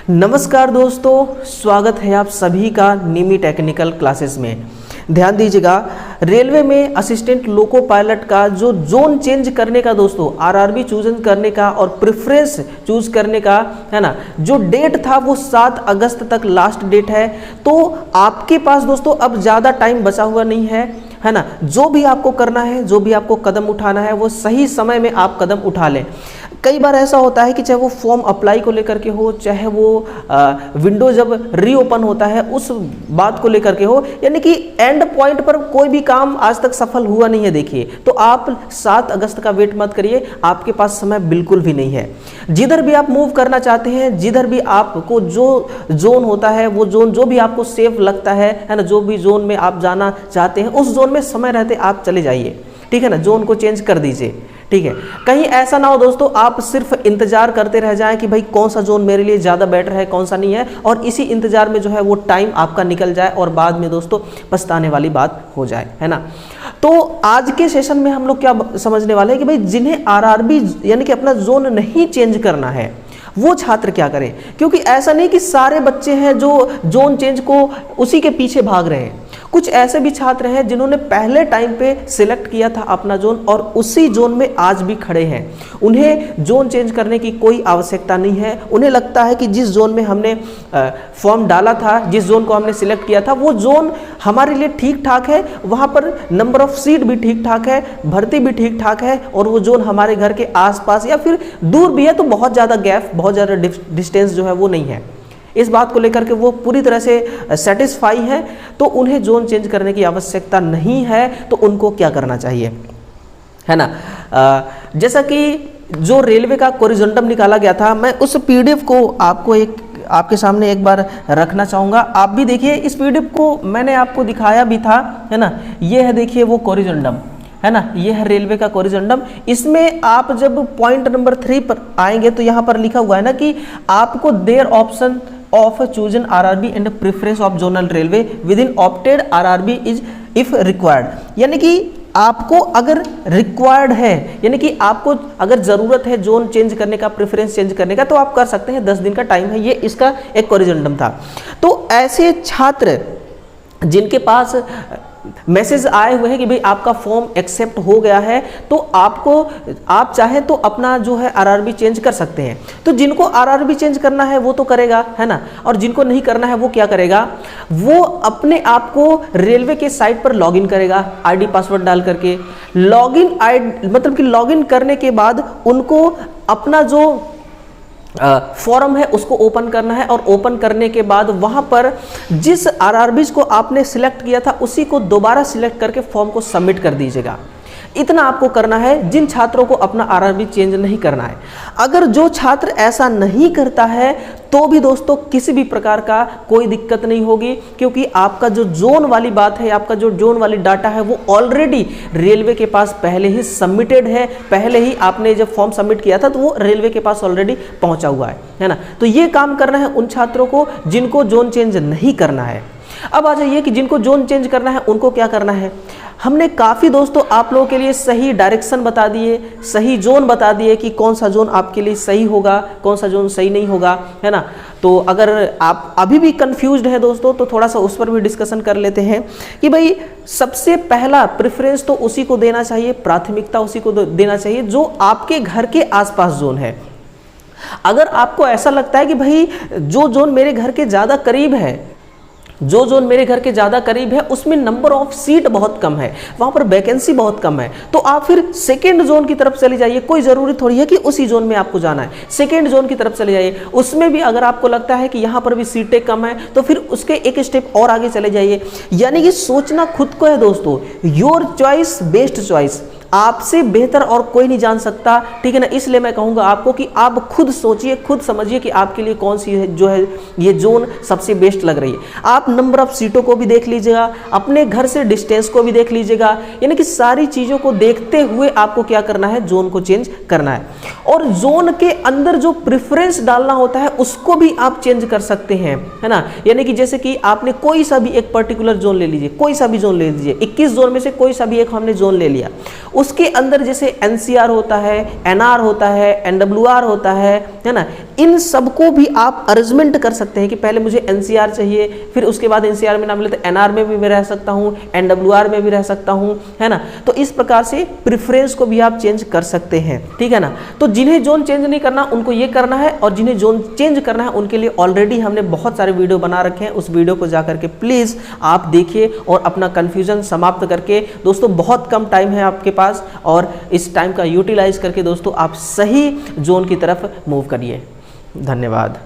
नमस्कार दोस्तों, स्वागत है आप सभी का निमी टेक्निकल क्लासेस में। ध्यान दीजिएगा, रेलवे में असिस्टेंट लोको पायलट का जो जोन चेंज करने का दोस्तों आरआरबी चूज करने का और प्रेफरेंस चूज करने का है ना, जो डेट था वो 7 अगस्त तक लास्ट डेट है। तो आपके पास दोस्तों अब ज़्यादा टाइम बचा हुआ नहीं है ना। जो भी आपको करना है, जो भी आपको कदम उठाना है, वो सही समय में आप कदम उठा लें। कई बार ऐसा होता है कि चाहे वो फॉर्म अप्लाई को लेकर के हो, चाहे वो विंडो जब रीओपन होता है उस बात को लेकर के हो, यानी कि एंड पॉइंट पर कोई भी काम आज तक सफल हुआ नहीं है। देखिए, तो आप 7 अगस्त का वेट मत करिए, आपके पास समय बिल्कुल भी नहीं है। जिधर भी आप मूव करना चाहते हैं, जिधर भी आपको जो जोन होता है, वो जोन जो भी आपको सेफ लगता है ना, जो भी जोन में आप जाना चाहते हैं उस जोन में समय रहते आप चले जाइए, ठीक है ना। जोन को चेंज कर दीजिए, ठीक है। कहीं ऐसा ना हो दोस्तों आप सिर्फ इंतजार करते रह जाएं कि भाई कौन सा जोन मेरे लिए ज़्यादा बेटर है, कौन सा नहीं है, और इसी इंतजार में जो है वो टाइम आपका निकल जाए और बाद में दोस्तों पछताने वाली बात हो जाए, है ना। तो आज के सेशन में हम लोग क्या समझने वाले हैं कि भाई जिन्हें आरआरबी यानी कि अपना जोन नहीं चेंज करना है वो छात्र क्या करें, क्योंकि ऐसा नहीं कि सारे बच्चे हैं जो जोन चेंज को उसी के पीछे भाग रहे हैं। कुछ ऐसे भी छात्र हैं जिन्होंने पहले टाइम पे सिलेक्ट किया था अपना जोन और उसी जोन में आज भी खड़े हैं। उन्हें जोन चेंज करने की कोई आवश्यकता नहीं है। उन्हें लगता है कि जिस जोन में हमने फॉर्म डाला था, जिस जोन को हमने सिलेक्ट किया था, वो जोन हमारे लिए ठीक ठाक है, वहाँ पर नंबर ऑफ सीट भी ठीक ठाक है, भर्ती भी ठीक ठाक है, और वो जोन हमारे घर के आसपास या फिर दूर भी है, तो बहुत ज़्यादा गैप, बहुत ज़्यादा डिस्टेंस जो है वो नहीं है। इस बात को लेकर के वो पूरी तरह से सेटिस्फाई है, तो उन्हें जोन चेंज करने की आवश्यकता नहीं है। तो उनको क्या करना चाहिए, है ना। जैसा कि जो रेलवे का कोरिजेंडम निकाला गया था, मैं उस पीडीएफ को आपके सामने एक बार रखना चाहूँगा। आप भी देखिए, इस पीडीएफ को मैंने आपको दिखाया भी था, है ना। ये है, देखिए वो कोरिजेंडम, है ना, ये है रेलवे का कोरिजेंडम। इसमें आप जब पॉइंट नंबर 3 पर आएंगे तो यहाँ पर लिखा हुआ है ना कि आपको their option of chosen RRB and preference of zonal railway within opted RRB is if required. यानी कि आपको अगर रिक्वायर्ड है, यानी कि आपको अगर ज़रूरत है जोन चेंज करने का, प्रेफरेंस चेंज करने का, तो आप कर सकते हैं। 10 दिन का टाइम है। ये इसका एक कोरिजेंडम था। तो ऐसे छात्र जिनके पास मैसेज आए हुए हैं कि भाई आपका फॉर्म एक्सेप्ट हो गया है, तो आप चाहे तो अपना जो है आरआरबी चेंज कर सकते हैं। तो जिनको आरआरबी चेंज करना है वो तो करेगा, है ना, और जिनको नहीं करना है वो क्या करेगा, वो अपने आप को रेलवे के साइट पर लॉगिन करेगा आईडी पासवर्ड डाल करके। लॉगिन आईडी मतलब कि लॉगिन करने के बाद उनको अपना जो फॉर्म है उसको ओपन करना है, और ओपन करने के बाद वहां पर जिस आरआरबीज को आपने सिलेक्ट किया था उसी को दोबारा सिलेक्ट करके फॉर्म को सबमिट कर दीजिएगा। इतना आपको करना है जिन छात्रों को अपना आरआरबी चेंज नहीं करना है। अगर जो छात्र ऐसा नहीं करता है तो भी दोस्तों किसी भी प्रकार का कोई दिक्कत नहीं होगी, क्योंकि आपका जो जोन वाली बात है, आपका जो जोन वाली डाटा है, वो ऑलरेडी रेलवे के पास पहले ही सबमिटेड है। पहले ही आपने जब फॉर्म सबमिट किया था तो वो रेलवे के पास ऑलरेडी पहुंचा हुआ है ना। तो ये काम करना है उन छात्रों को जिनको जोन चेंज नहीं करना है। अब आ जाइए कि जिनको जोन चेंज करना है उनको क्या करना है। हमने काफ़ी दोस्तों आप लोगों के लिए सही डायरेक्शन बता दिए, सही जोन बता दिए कि कौन सा जोन आपके लिए सही होगा, कौन सा जोन सही नहीं होगा, है ना। तो अगर आप अभी भी कंफ्यूज्ड हैं दोस्तों, तो थोड़ा सा उस पर भी डिस्कशन कर लेते हैं कि भाई सबसे पहला प्रेफरेंस तो उसी को देना चाहिए, प्राथमिकता उसी को देना चाहिए जो आपके घर के आसपास जोन है। अगर आपको ऐसा लगता है कि भाई जो जोन मेरे घर के ज़्यादा करीब है, जो जोन मेरे घर के ज़्यादा करीब है उसमें नंबर ऑफ सीट बहुत कम है, वहाँ पर वैकेंसी बहुत कम है, तो आप फिर सेकेंड जोन की तरफ चले जाइए। कोई ज़रूरी थोड़ी है कि उसी जोन में आपको जाना है, सेकेंड जोन की तरफ चले जाइए। उसमें भी अगर आपको लगता है कि यहाँ पर भी सीटें कम है तो फिर उसके एक स्टेप और आगे चले जाइए। यानी कि सोचना खुद को है दोस्तों, योर चॉइस बेस्ट चॉइस। आपसे बेहतर और कोई नहीं जान सकता, ठीक है ना। इसलिए मैं कहूँगा आपको कि आप खुद सोचिए, खुद समझिए कि आपके लिए कौन सी है जो है ये जोन सबसे बेस्ट लग रही है। आप नंबर ऑफ सीटों को भी देख लीजिएगा, अपने घर से डिस्टेंस को भी देख लीजिएगा, यानी कि सारी चीज़ों को देखते हुए आपको क्या करना है, जोन को चेंज करना है। और जोन के अंदर जो प्रेफरेंस डालना होता है उसको भी आप चेंज कर सकते हैं, है ना। यानी कि जैसे कि आपने कोई सा भी एक पर्टिकुलर जोन ले लीजिए, कोई सा भी जोन ले लीजिए, 21 जोन में से कोई सा भी एक हमने जोन ले लिया। उसके अंदर जैसे एनसीआर होता है, एनआर होता है, एनडब्ल्यूआर होता है ना, इन सबको भी आप अरेंजमेंट कर सकते हैं कि पहले मुझे NCR चाहिए, फिर उसके बाद NCR में ना मिले तो NR में भी मैं रह सकता हूँ, NWR में भी रह सकता हूँ, है ना। तो इस प्रकार से प्रेफरेंस को भी आप चेंज कर सकते हैं, ठीक है ना। तो जिन्हें जोन चेंज नहीं करना उनको ये करना है, और जिन्हें जोन चेंज करना है उनके लिए ऑलरेडी हमने बहुत सारे वीडियो बना रखे हैं। उस वीडियो को जाकर के प्लीज़ आप देखिए और अपना कन्फ्यूजन समाप्त करके, दोस्तों बहुत कम टाइम है आपके पास, और इस टाइम का यूटिलाइज करके दोस्तों आप सही जोन की तरफ मूव करिए। धन्यवाद।